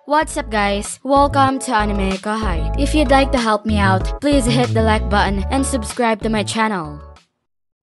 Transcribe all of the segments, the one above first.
What's up guys? Welcome to Anime Kahide. If you'd like to help me out, please hit the like button and subscribe to my channel.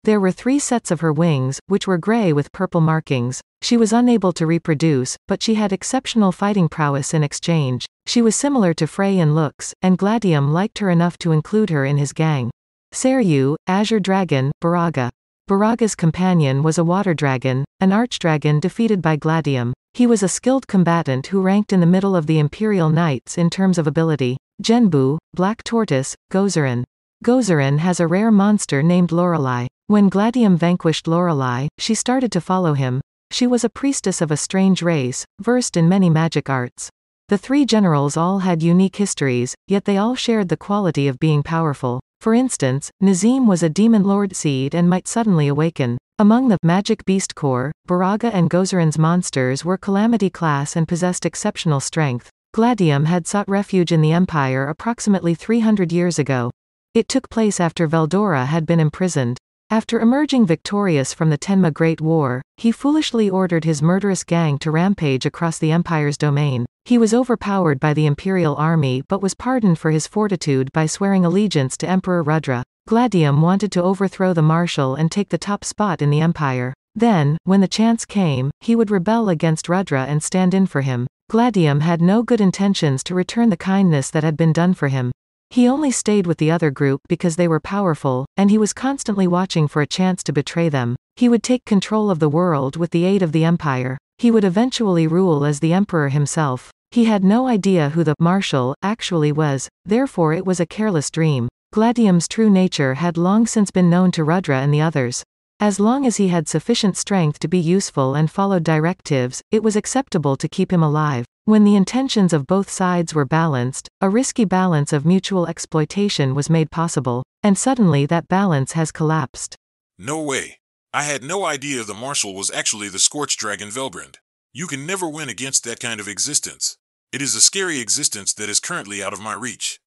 There were 3 sets of her wings, which were gray with purple markings. She was unable to reproduce, but she had exceptional fighting prowess in exchange. She was similar to Frey in looks, and Gladium liked her enough to include her in his gang. Seiryu, Azure Dragon, Baraga. Baraga's companion was a water dragon, an archdragon defeated by Gladium. He was a skilled combatant who ranked in the middle of the Imperial Knights in terms of ability. Genbu, Black Tortoise, Gozarin. Gozarin has a rare monster named Lorelei. When Gladium vanquished Lorelei, she started to follow him. She was a priestess of a strange race, versed in many magic arts. The 3 generals all had unique histories, yet they all shared the quality of being powerful. For instance, Nazim was a demon lord seed and might suddenly awaken. Among the Magic Beast Corps, Baraga and Gozarin's monsters were Calamity class and possessed exceptional strength. Gladium had sought refuge in the Empire approximately 300 years ago. It took place after Veldora had been imprisoned. After emerging victorious from the Tenma Great War, he foolishly ordered his murderous gang to rampage across the Empire's domain. He was overpowered by the Imperial army but was pardoned for his fortitude by swearing allegiance to Emperor Rudra. Gladium wanted to overthrow the Marshal and take the top spot in the Empire. Then, when the chance came, he would rebel against Rudra and stand in for him. Gladium had no good intentions to return the kindness that had been done for him. He only stayed with the other group because they were powerful, and he was constantly watching for a chance to betray them. He would take control of the world with the aid of the Empire. He would eventually rule as the Emperor himself. He had no idea who the Marshal actually was, therefore it was a careless dream. Gladium's true nature had long since been known to Rudra and the others. As long as he had sufficient strength to be useful and followed directives, it was acceptable to keep him alive. When the intentions of both sides were balanced, a risky balance of mutual exploitation was made possible, and suddenly that balance has collapsed. No way. I had no idea the Marshal was actually the Scorched Dragon Velbrand. You can never win against that kind of existence. It is a scary existence that is currently out of my reach.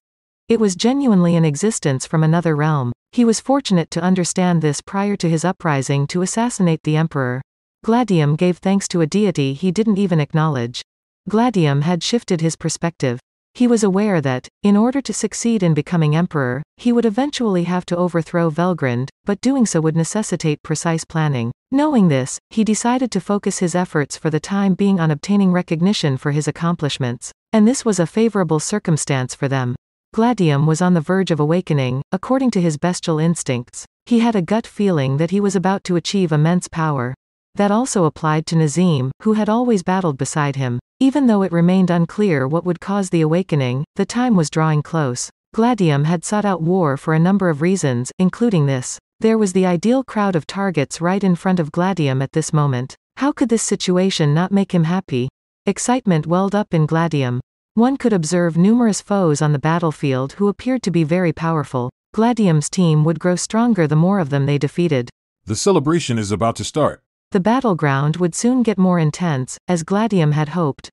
It was genuinely an existence from another realm. He was fortunate to understand this prior to his uprising to assassinate the Emperor. Gladium gave thanks to a deity he didn't even acknowledge. Gladium had shifted his perspective. He was aware that, in order to succeed in becoming emperor, he would eventually have to overthrow Velgrand, but doing so would necessitate precise planning. Knowing this, he decided to focus his efforts for the time being on obtaining recognition for his accomplishments. And this was a favorable circumstance for them. Gladium was on the verge of awakening, according to his bestial instincts. He had a gut feeling that he was about to achieve immense power. That also applied to Nazim, who had always battled beside him. Even though it remained unclear what would cause the awakening, the time was drawing close. Gladium had sought out war for a number of reasons, including this. There was the ideal crowd of targets right in front of Gladium at this moment. How could this situation not make him happy? Excitement welled up in Gladium. One could observe numerous foes on the battlefield who appeared to be very powerful. Gladium's team would grow stronger the more of them they defeated. The celebration is about to start. The battleground would soon get more intense, as Gladium had hoped,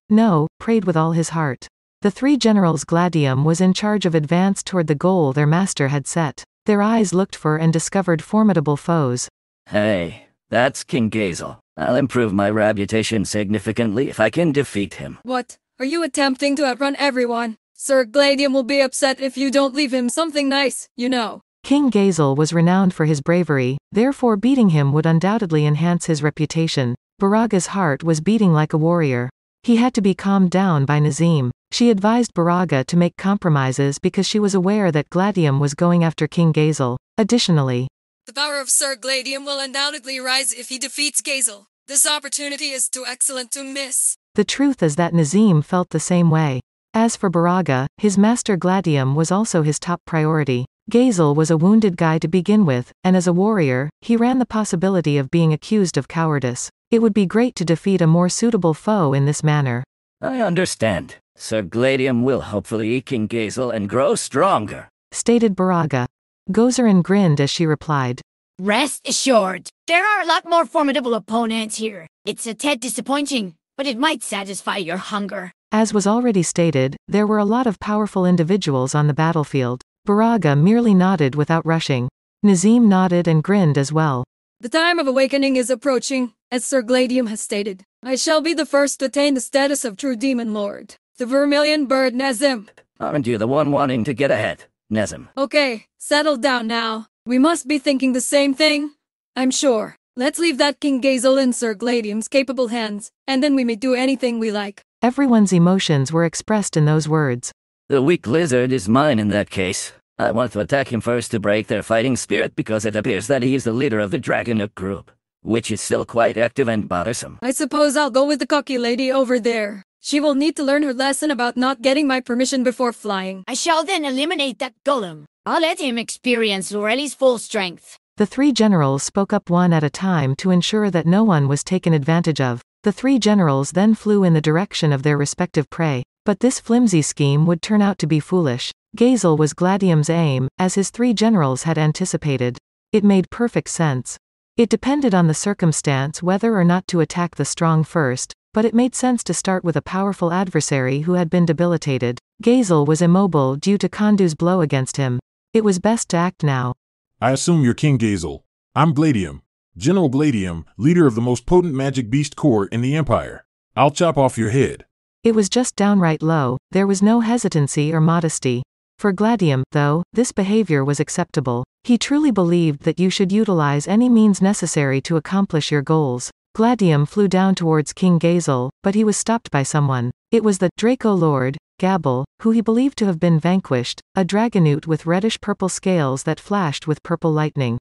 prayed with all his heart. The 3 generals Gladium was in charge of advanced toward the goal their master had set. Their eyes looked for and discovered formidable foes. Hey, that's King Gazel. I'll improve my reputation significantly if I can defeat him. What? Are you attempting to outrun everyone? Sir Gladium will be upset if you don't leave him something nice, you know. King Gazel was renowned for his bravery, therefore beating him would undoubtedly enhance his reputation. Baraga's heart was beating like a warrior. He had to be calmed down by Nazim. She advised Baraga to make compromises because she was aware that Gladium was going after King Gazel. Additionally, The power of Sir Gladium will undoubtedly rise if he defeats Gazel. This opportunity is too excellent to miss. the truth is that Nazim felt the same way. As for Baraga, his master Gladium was also his top priority. Gazel was a wounded guy to begin with, and as a warrior, he ran the possibility of being accused of cowardice. It would be great to defeat a more suitable foe in this manner. I understand. Sir Gladium will hopefully eat King Gazel and grow stronger, Stated Baraga. Gozarin grinned as she replied. Rest assured, there are a lot more formidable opponents here. It's a tad disappointing, but it might satisfy your hunger. As was already stated, there were a lot of powerful individuals on the battlefield. Baraga merely nodded without rushing. Nazim nodded and grinned as well. The time of awakening is approaching, as Sir Gladium has stated. I shall be the first to attain the status of true demon lord. The Vermilion Bird, Nezim. Aren't you the one wanting to get ahead, Nezim? Okay, settle down now. We must be thinking the same thing. I'm sure. Let's leave that King Gazel in Sir Gladium's capable hands, and then we may do anything we like. Everyone's emotions were expressed in those words. The weak lizard is mine in that case. I want to attack him first to break their fighting spirit because it appears that he is the leader of the Dragonook group, which is still quite active and bothersome. I suppose I'll go with the cocky lady over there. She will need to learn her lesson about not getting my permission before flying. I shall then eliminate that golem. I'll let him experience Lorelli's full strength. The three generals spoke up one at a time to ensure that no one was taken advantage of. The three generals then flew in the direction of their respective prey. But this flimsy scheme would turn out to be foolish. Gazel was Gladium's aim, as his three generals had anticipated. It made perfect sense. It depended on the circumstance whether or not to attack the strong first, but it made sense to start with a powerful adversary who had been debilitated. Gazel was immobile due to Kondu's blow against him. It was best to act now. I assume you're King Gazel. I'm Gladium, General Gladium, leader of the most potent magic beast corps in the Empire. I'll chop off your head. It was just downright low, there was no hesitancy or modesty. For Gladium, though, this behavior was acceptable. He truly believed that you should utilize any means necessary to accomplish your goals. Gladium flew down towards King Gazel, but he was stopped by someone. It was the Draco Lord, Gabble, who he believed to have been vanquished, a dragonoot with reddish-purple scales that flashed with purple lightning.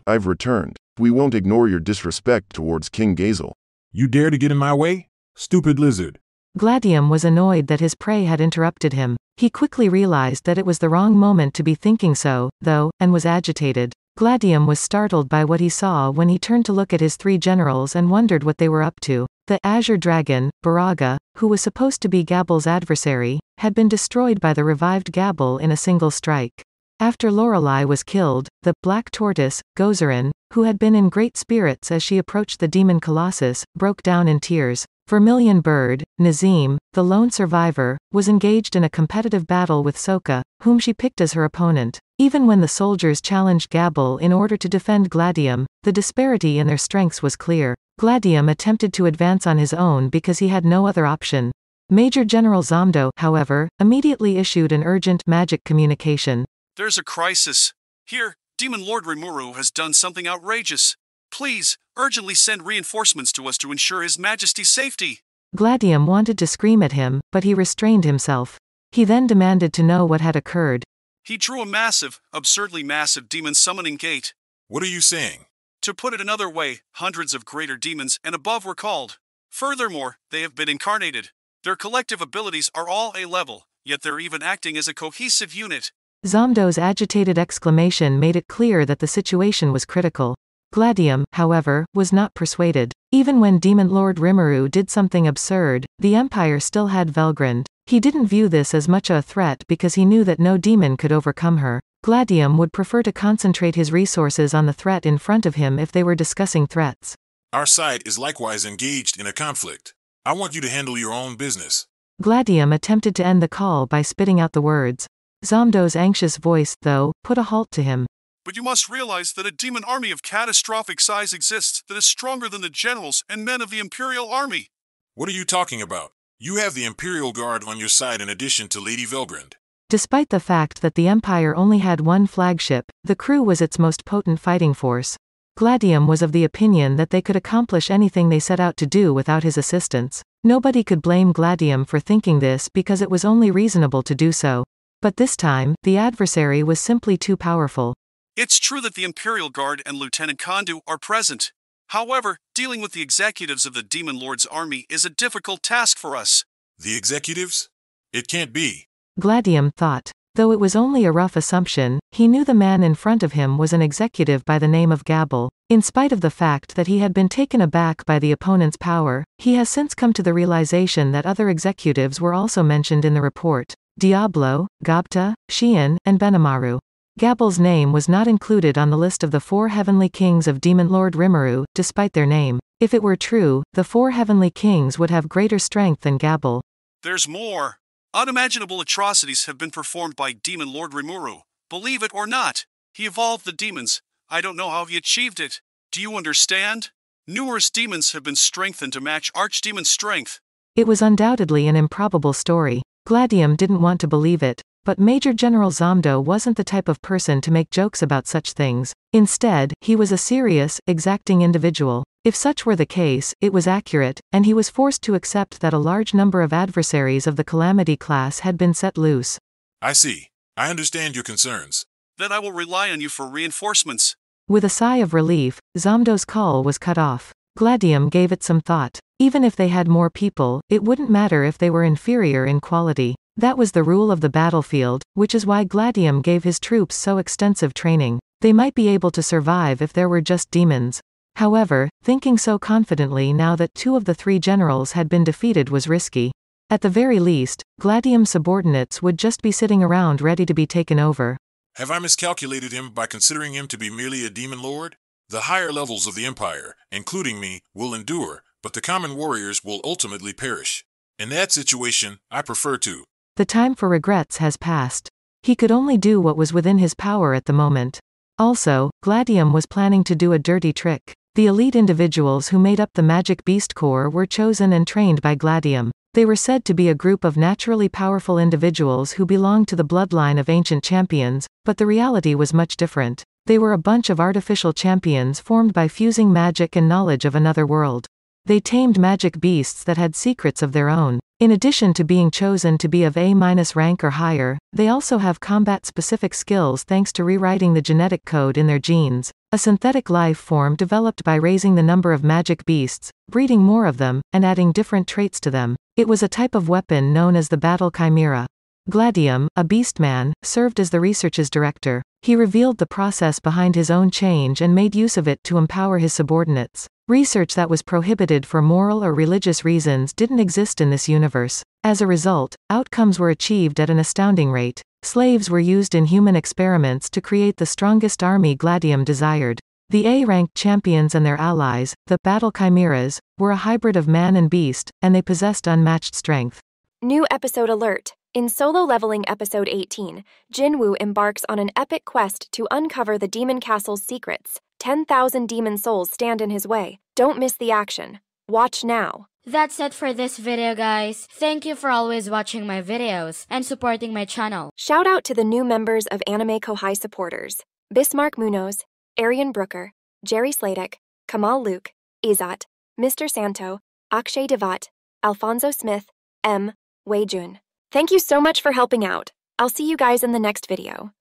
I've returned. We won't ignore your disrespect towards King Gazel. You dare to get in my way? Stupid lizard. Gladium was annoyed that his prey had interrupted him. He quickly realized that it was the wrong moment to be thinking so, though, and was agitated. Gladium was startled by what he saw when he turned to look at his three generals and wondered what they were up to. The Azure Dragon, Baraga, who was supposed to be Gabble's adversary, had been destroyed by the revived Gabble in a single strike. After Lorelei was killed, the Black Tortoise, Gozarin, who had been in great spirits as she approached the demon Colossus, broke down in tears. Vermilion Bird, Nazim, the lone survivor, was engaged in a competitive battle with Soka, whom she picked as her opponent. Even when the soldiers challenged Gabble in order to defend Gladium, the disparity in their strengths was clear. Gladium attempted to advance on his own because he had no other option. Major General Zomdo, however, immediately issued an urgent magic communication. There's a crisis. Here, Demon Lord Rimuru has done something outrageous. Please, urgently send reinforcements to us to ensure His Majesty's safety. Gladium wanted to scream at him, but he restrained himself. He then demanded to know what had occurred. He drew a massive, absurdly massive demon summoning gate. What are you saying? To put it another way, hundreds of greater demons and above were called. Furthermore, they have been incarnated. Their collective abilities are all A-level, yet they're even acting as a cohesive unit. Zomdo's agitated exclamation made it clear that the situation was critical. Gladium, however, was not persuaded. Even when Demon Lord Rimuru did something absurd, the Empire still had Velgrund. He didn't view this as much a threat because he knew that no demon could overcome her. Gladium would prefer to concentrate his resources on the threat in front of him if they were discussing threats. Our side is likewise engaged in a conflict. I want you to handle your own business. Gladium attempted to end the call by spitting out the words. Zomdo's anxious voice, though, put a halt to him. But you must realize that a demon army of catastrophic size exists that is stronger than the generals and men of the Imperial Army. What are you talking about? You have the Imperial Guard on your side in addition to Lady Velgrund. Despite the fact that the Empire only had one flagship, the crew was its most potent fighting force. Gladium was of the opinion that they could accomplish anything they set out to do without his assistance. Nobody could blame Gladium for thinking this because it was only reasonable to do so. But this time, the adversary was simply too powerful. It's true that the Imperial Guard and Lieutenant Kondu are present. However, dealing with the executives of the Demon Lord's army is a difficult task for us. The executives? It can't be. Gladium thought. Though it was only a rough assumption, he knew the man in front of him was an executive by the name of Gabble. In spite of the fact that he had been taken aback by the opponent's power, he has since come to the realization that other executives were also mentioned in the report. Diablo, Gobta, Xian, and Benimaru. Gabble's name was not included on the list of the 4 heavenly kings of Demon Lord Rimuru, despite their name. If it were true, the 4 heavenly kings would have greater strength than Gabble. There's more. Unimaginable atrocities have been performed by Demon Lord Rimuru. Believe it or not, he evolved the demons. I don't know how he achieved it. Do you understand? Numerous demons have been strengthened to match Archdemon's strength. It was undoubtedly an improbable story. Gladium didn't want to believe it, but Major General Zomdo wasn't the type of person to make jokes about such things. Instead, he was a serious, exacting individual. If such were the case, it was accurate, and he was forced to accept that a large number of adversaries of the Calamity class had been set loose. I see. I understand your concerns. Then I will rely on you for reinforcements. With a sigh of relief, Zomdo's call was cut off. Gladium gave it some thought. Even if they had more people, it wouldn't matter if they were inferior in quality. That was the rule of the battlefield, which is why Gladium gave his troops so extensive training. They might be able to survive if there were just demons. However, thinking so confidently now that 2 of the 3 generals had been defeated was risky. At the very least, Gladium's subordinates would just be sitting around ready to be taken over. Have I miscalculated him by considering him to be merely a demon lord? The higher levels of the Empire, including me, will endure, but the common warriors will ultimately perish. In that situation, I prefer to. The time for regrets has passed. He could only do what was within his power at the moment. Also, Gladium was planning to do a dirty trick. The elite individuals who made up the Magic Beast Corps were chosen and trained by Gladium. They were said to be a group of naturally powerful individuals who belonged to the bloodline of ancient champions, but the reality was much different. They were a bunch of artificial champions formed by fusing magic and knowledge of another world. They tamed magic beasts that had secrets of their own. In addition to being chosen to be of A- rank or higher, they also have combat-specific skills thanks to rewriting the genetic code in their genes. A synthetic life form developed by raising the number of magic beasts, breeding more of them, and adding different traits to them. It was a type of weapon known as the Battle Chimera. Gladium, a beastman, served as the research's director. He revealed the process behind his own change and made use of it to empower his subordinates. Research that was prohibited for moral or religious reasons didn't exist in this universe. As a result, outcomes were achieved at an astounding rate. Slaves were used in human experiments to create the strongest army Gladium desired. The A-ranked champions and their allies, the Battle Chimeras, were a hybrid of man and beast, and they possessed unmatched strength. New episode alert. In Solo Leveling Episode 18, Jinwoo embarks on an epic quest to uncover the Demon Castle's secrets. 10,000 demon souls stand in his way. Don't miss the action. Watch now. That's it for this video, guys. Thank you for always watching my videos and supporting my channel. Shout out to the new members of Anime Kohai supporters. Bismarck Munoz, Arian Brooker, Jerry Sladek, Kamal Luke, Izat, Mr. Santo, Akshay Devat, Alfonso Smith, M. Wei Jun. Thank you so much for helping out. I'll see you guys in the next video.